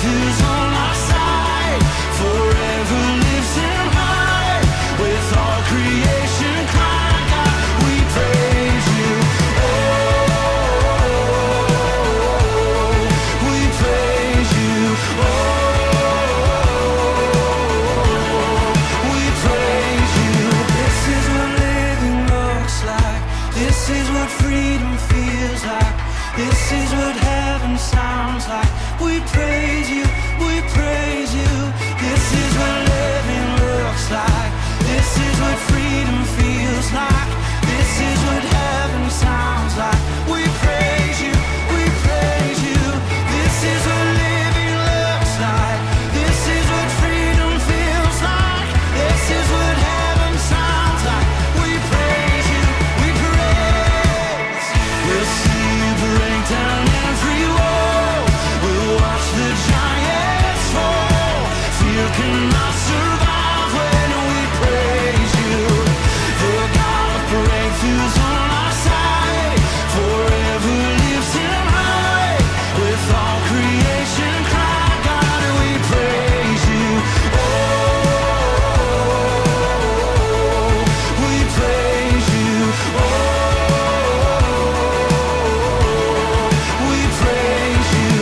who's on our side, forever lives him high, with all creation crying out, we praise you. Oh, we praise you. Oh, we praise you. This is what living looks like. This is what freedom feels like. This is what heaven sounds like. We praise you, we praise you. This is what living looks like. This is what freedom feels like. This is what heaven sounds like. We praise you, we praise you. This is what living looks like. This is what freedom feels like. This is what heaven sounds like. We praise you, we praise. We'll see you break down every wall. We'll watch the giants fall. Fear cannot survive when we praise you. The God of breakthroughs on our side, forever lives him high, with all creation cry, God, we praise you. Oh, we praise you. Oh, we praise you.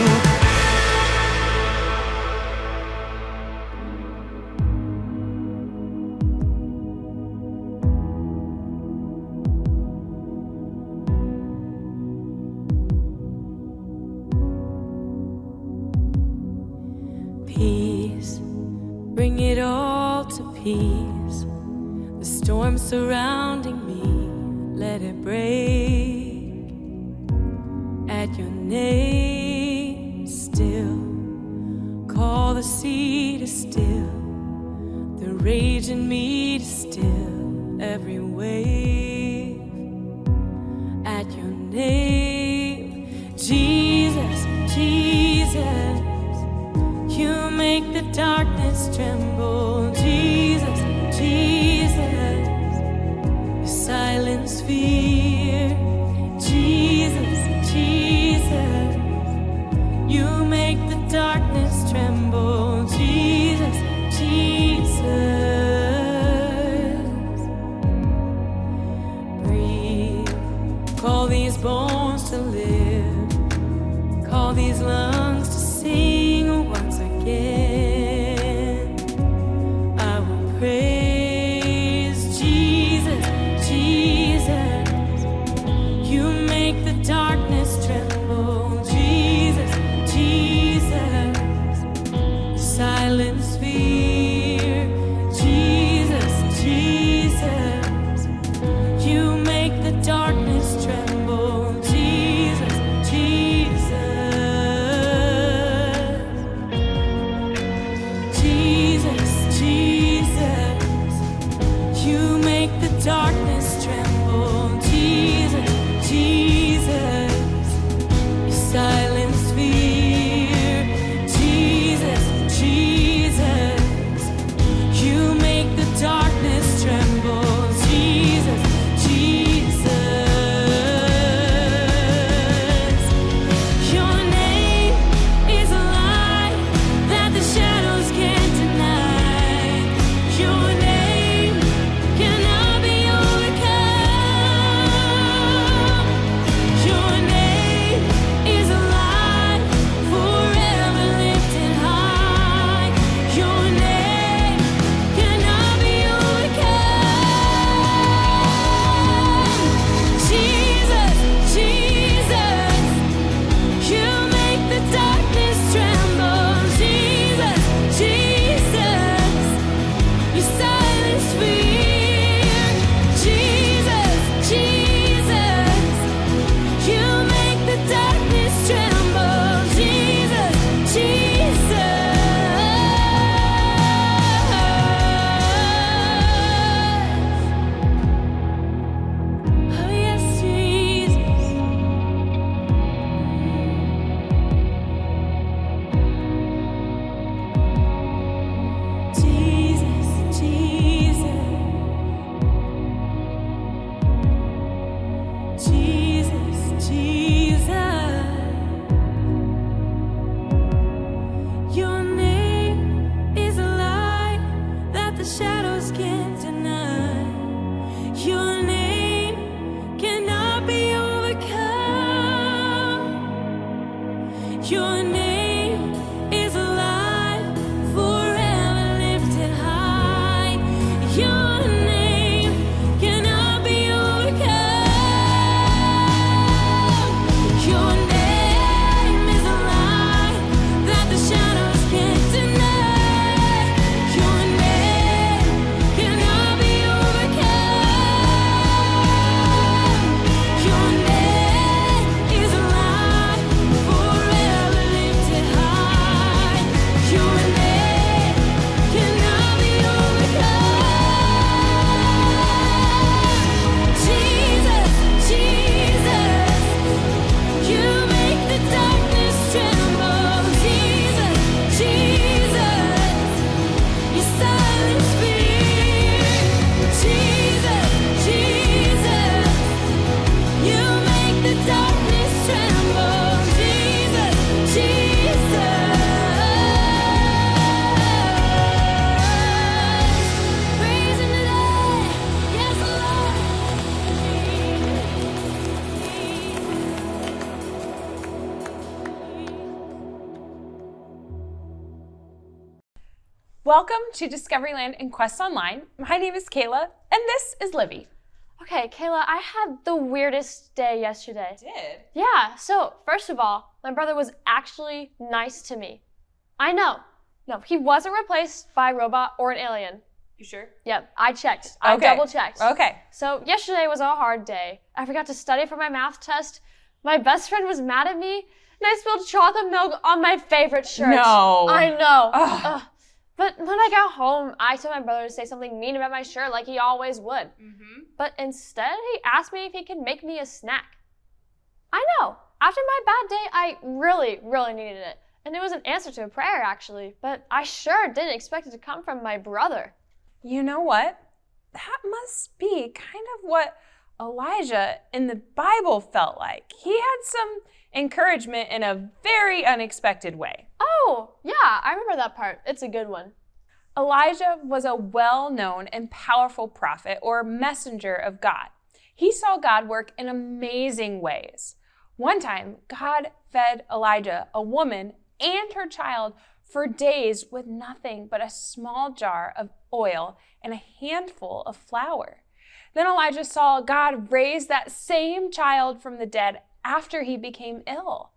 Peace, bring it all to peace. The storm surrounding me, let it break. At your name, still, call the sea to still, the rage in me to still every wave. At your name, Jesus, Jesus, you make the darkness tremble. Jesus, Jesus, you silence fear. Jesus, Jesus, you make the darkness tremble. Jesus, Jesus, breathe. Call these bones to live. Call these lungs to sing once again. I will praise Jesus, Jesus. You make the darkness tremble. Jesus, Jesus. Silence fear. Jesus, Jesus. You make the darkness tremble. Jesus, Jesus. Welcome to Discoveryland and Quest Online. My name is Kayla, and this is Livy. Okay, Kayla, I had the weirdest day yesterday. Did? Yeah, so first of all, my brother was actually nice to me. I know. No, he wasn't replaced by a robot or an alien. You sure? Yep, I checked. I Okay. double checked. Okay. So yesterday was a hard day. I forgot to study for my math test. My best friend was mad at me, and I spilled chocolate milk on my favorite shirt. No. I know. Ugh. Ugh. But when I got home, I told my brother to say something mean about my shirt like he always would. But instead, he asked me if he could make me a snack. I know. After my bad day, I really, really needed it. And it was an answer to a prayer, actually. But I sure didn't expect it to come from my brother. You know what? That must be kind of what Elijah in the Bible felt like. He had some encouragement in a very unexpected way. Oh, yeah, I remember that part. It's a good one. Elijah was a well-known and powerful prophet or messenger of God. He saw God work in amazing ways. One time, God fed Elijah, a woman, and her child for days with nothing but a small jar of oil and a handful of flour. Then Elijah saw God raise that same child from the dead after he became ill.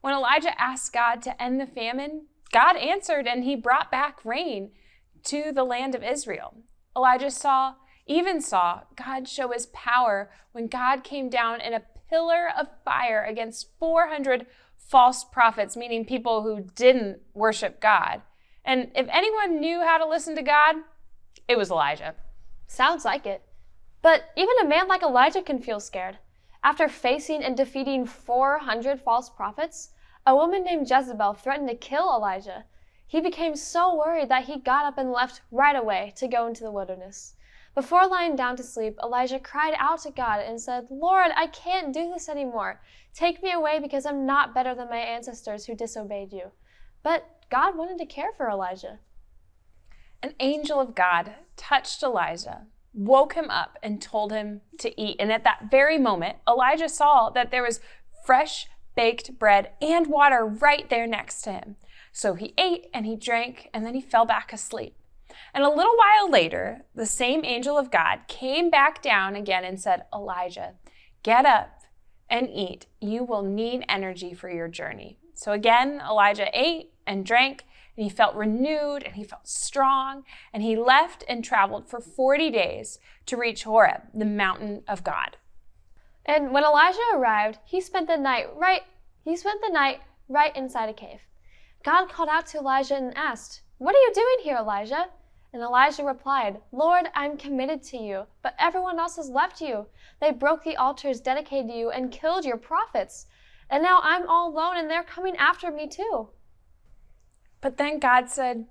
When Elijah asked God to end the famine, God answered and he brought back rain to the land of Israel. Elijah even saw God show his power when God came down in a pillar of fire against 400 false prophets, meaning people who didn't worship God. And if anyone knew how to listen to God, it was Elijah. Sounds like it. But even a man like Elijah can feel scared. After facing and defeating 400 false prophets, a woman named Jezebel threatened to kill Elijah. He became so worried that he got up and left right away to go into the wilderness. Before lying down to sleep, Elijah cried out to God and said, "Lord, I can't do this anymore. Take me away because I'm not better than my ancestors who disobeyed you." But God wanted to care for Elijah. An angel of God touched Elijah, woke him up, and told him to eat. And at that very moment, Elijah saw that there was fresh baked bread and water right there next to him. So he ate and he drank, and then he fell back asleep. And a little while later, the same angel of God came back down again and said, "Elijah, get up and eat. You will need energy for your journey." So again, Elijah ate and drank, and he felt renewed and he felt strong, and he left and traveled for 40 days to reach Horeb, the mountain of God. And when Elijah arrived, he spent the night right inside a cave. God called out to Elijah and asked, "What are you doing here, Elijah?" And Elijah replied, "Lord, I'm committed to you, but everyone else has left you. They broke the altars dedicated to you and killed your prophets. And now I'm all alone and they're coming after me too." But then God said,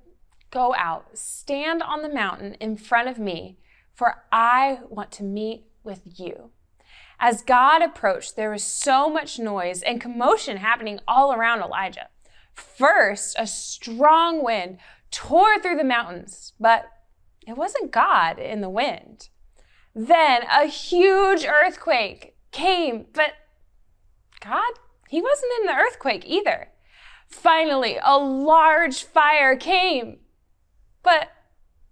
"Go out, stand on the mountain in front of me, for I want to meet with you." As God approached, there was so much noise and commotion happening all around Elijah. First, a strong wind tore through the mountains, but it wasn't God in the wind. Then a huge earthquake came, but God, he wasn't in the earthquake either. Finally, a large fire came, but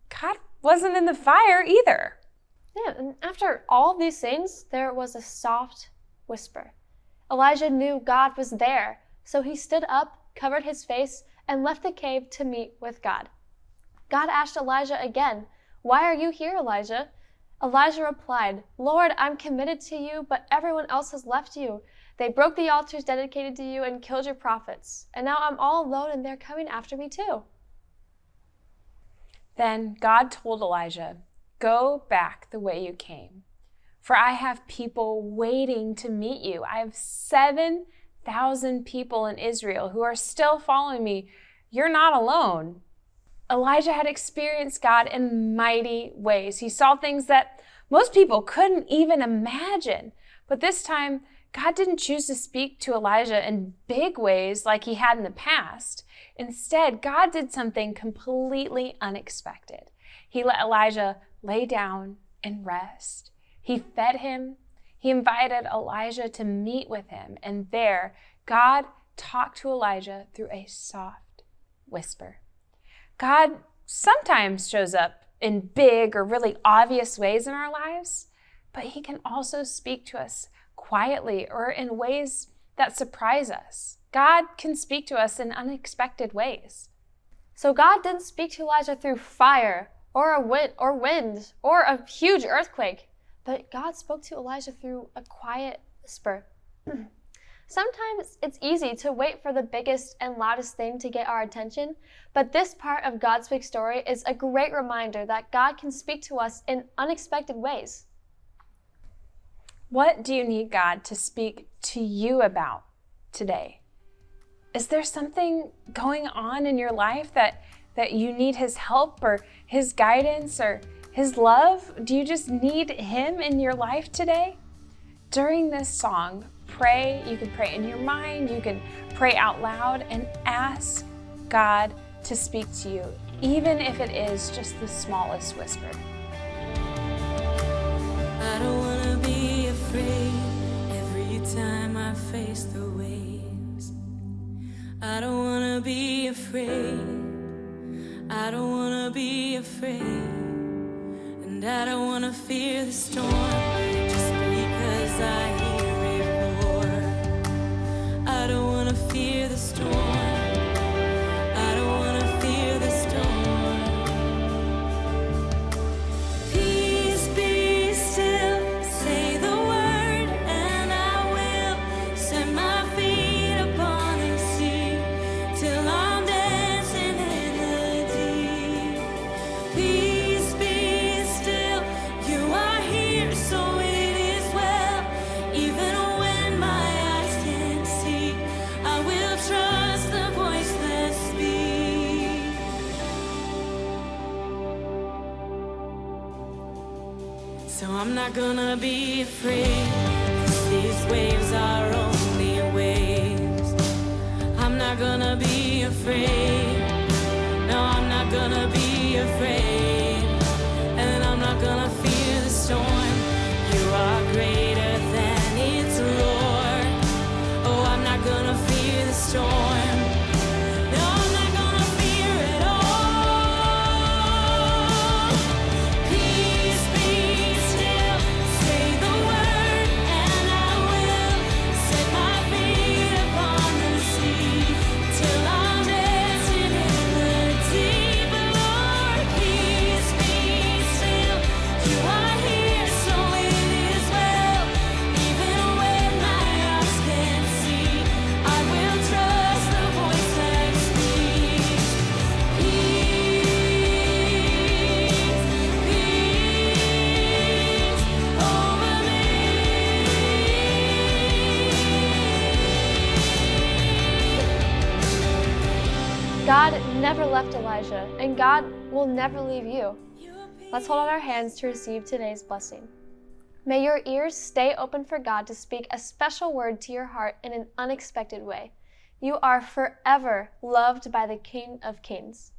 God wasn't in the fire either. Yeah, and after all these things, there was a soft whisper. Elijah knew God was there, so he stood up, covered his face, and left the cave to meet with God. God asked Elijah again, "Why are you here, Elijah?" Elijah replied, "Lord, I'm committed to you, but everyone else has left you. They broke the altars dedicated to you and killed your prophets. And now I'm all alone and they're coming after me too." Then God told Elijah, "Go back the way you came, for I have people waiting to meet you. I have 7,000 people in Israel who are still following me. You're not alone." Elijah had experienced God in mighty ways. He saw things that most people couldn't even imagine. But this time, God didn't choose to speak to Elijah in big ways like he had in the past. Instead, God did something completely unexpected. He let Elijah lay down and rest. He fed him. He invited Elijah to meet with him. And there, God talked to Elijah through a soft whisper. God sometimes shows up in big or really obvious ways in our lives, but he can also speak to us quietly or in ways that surprise us. God can speak to us in unexpected ways. So God didn't speak to Elijah through fire or a wind or a huge earthquake, but God spoke to Elijah through a quiet whisper. Sometimes it's easy to wait for the biggest and loudest thing to get our attention, but this part of God's big story is a great reminder that God can speak to us in unexpected ways. What do you need God to speak to you about today? Is there something going on in your life that you need his help or his guidance or his love? Do you just need him in your life today? During this song, pray. You can pray in your mind, you can pray out loud and ask God to speak to you, even if it is just the smallest whisper. I don't wanna be afraid every time I face the waves. I don't wanna be afraid. I don't wanna be afraid. And I don't wanna fear the storm just because I hear it roar. I don't wanna fear the storm. I don't wanna fear the storm. Peace be still, say the word, and I will set my feet upon the sea till I'm dancing in the deep. Peace be still, you are here, so it is well. Even when my eyes can't see, I will trust the voice that speaks. So I'm not gonna be afraid, 'cause these waves are only waves. I'm not gonna be afraid. No, I'm not gonna be afraid. And I'm not gonna fear the storm. You are greater than its roar. Oh, I'm not gonna fear the storm. No, I'm not gonna fear it all. Peace be still, say the word, and I will set my feet upon the sea till I'm dancing in the deep. Lord, peace be still, you are here, so it is well. Even when my eyes can't see, I will trust the voice that speaks. Peace, peace over me. God never left Elijah, and God will never leave you. Let's hold out our hands to receive today's blessing. May your ears stay open for God to speak a special word to your heart in an unexpected way. You are forever loved by the King of Kings.